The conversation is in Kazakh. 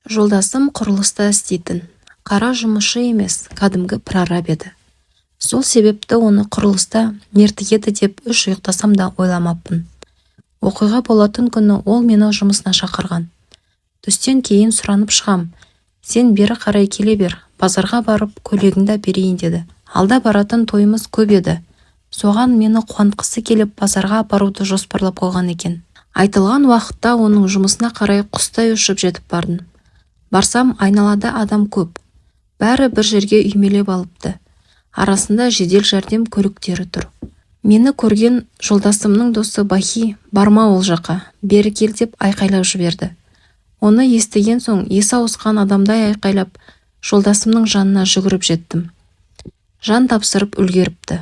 Жолдасым құрылыста істейтін. Қара жұмысшы емес, кәдімгі прораб еді. Сол себепті оны құрылыста мертігеді деп үш ұйықтасам да ойламаппын. Оқиға болатын күні ол мені жұмысына шақырған. Түстен кейін сұранып шығам. Сен бері қарай келе бер, базарға барып көйлегіңді берейін деді. Алда баратын тойымыз көп еді. Соған мені қуантқысы келіп базарға баруды жоспарлап қойған екен. Айтылған уақытта оның жұмысына қарай құстай ұшып жетіп бардым. Барсам айналада адам көп. Бәрі бір жерге үймелеп алыпты. Арасында жедел жәрдем көліктері тұр. Мені көрген жолдасымның досы Бахи, барма ол жаққа, бері кел деп айқайлап жіберді. Оны естіген соң есі ауысқан адамдай айқайлап, жолдасымның жанына жүгіріп жеттім. Жан тапсырып үлгеріпті.